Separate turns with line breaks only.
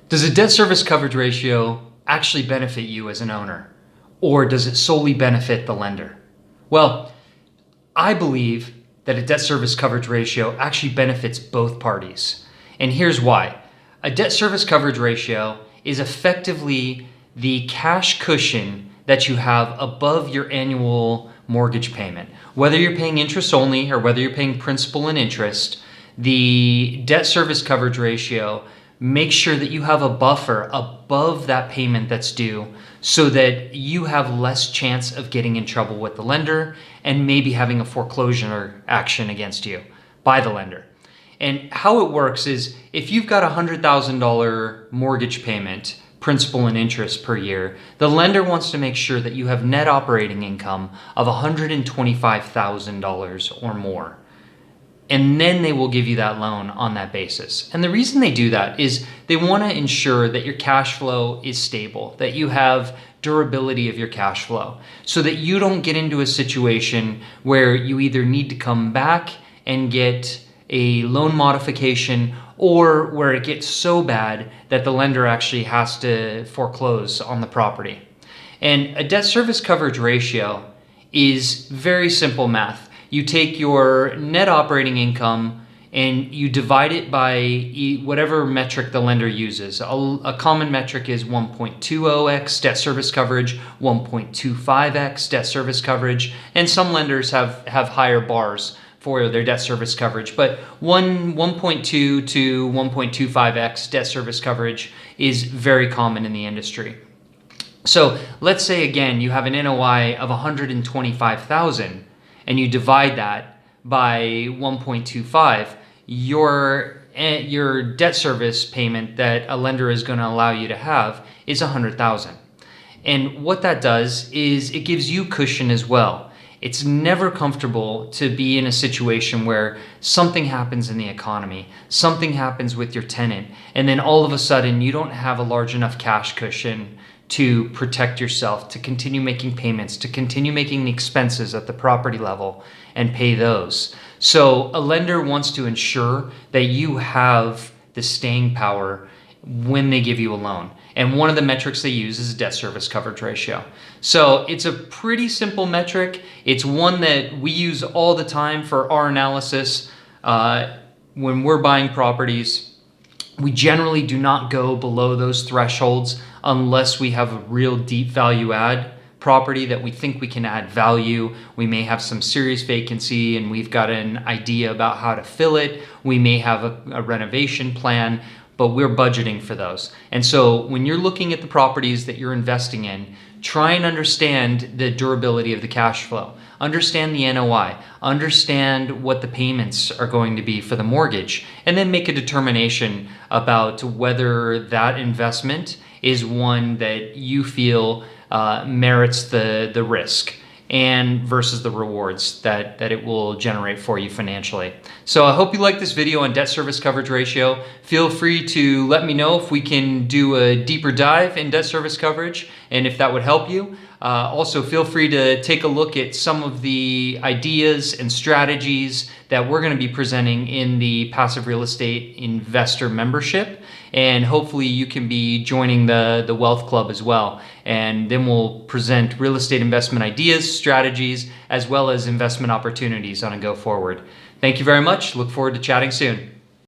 Does a debt service coverage ratio actually benefit you as an owner, or does it solely benefit the lender? Well, I believe that a debt service coverage ratio actually benefits both parties. And here's why. A debt service coverage ratio is effectively the cash cushion that you have above your annual mortgage payment. Whether you're paying interest only or whether you're paying principal and interest, the debt service coverage ratio makes sure that you have a buffer above that payment that's due so that you have less chance of getting in trouble with the lender and maybe having a foreclosure action against you by the lender. And how it works is if you've got a $100,000 mortgage payment, principal and interest per year, the lender wants to make sure that you have net operating income of $125,000 or more. And then they will give you that loan on that basis. And the reason they do that is they want to ensure that your cash flow is stable, that you have durability of your cash flow, so that you don't get into a situation where you either need to come back and get a loan modification or where it gets so bad that the lender actually has to foreclose on the property. And a debt service coverage ratio is very simple math. You take your net operating income and you divide it by whatever metric the lender uses. A common metric is 1.20x debt service coverage, 1.25x debt service coverage, and some lenders have higher bars for their debt service coverage, but 1.2 to 1.25x debt service coverage is very common in the industry. So let's say again you have an NOI of 125,000 and you divide that by 1.25, your debt service payment that a lender is going to allow you to have is 100,000. And what that does is it gives you cushion as well. It's never comfortable to be in a situation where something happens in the economy, something happens with your tenant, and then all of a sudden you don't have a large enough cash cushion to protect yourself, to continue making payments, to continue making the expenses at the property level and pay those. So a lender wants to ensure that you have the staying power when they give you a loan. And one of the metrics they use is a debt service coverage ratio. So it's a pretty simple metric. It's one that we use all the time for our analysis when we're buying properties. We generally do not go below those thresholds unless we have a real deep value add property that we think we can add value. We may have some serious vacancy and we've got an idea about how to fill it. We may have a renovation plan, but we're budgeting for those. And so when you're looking at the properties that you're investing in, try and understand the durability of the cash flow. Understand the NOI, understand what the payments are going to be for the mortgage, and then make a determination about whether that investment is one that you feel merits the risk and versus the rewards that it will generate for you financially. So I hope you like this video on debt service coverage ratio. Feel free to let me know if we can do a deeper dive in debt service coverage and if that would help you. Also, feel free to take a look at some of the ideas and strategies that we're going to be presenting in the Passive Real Estate Investor membership. And hopefully you can be joining the Wealth Club as well. And then we'll present real estate investment ideas, strategies, as well as investment opportunities on a go forward. Thank you very much. Look forward to chatting soon.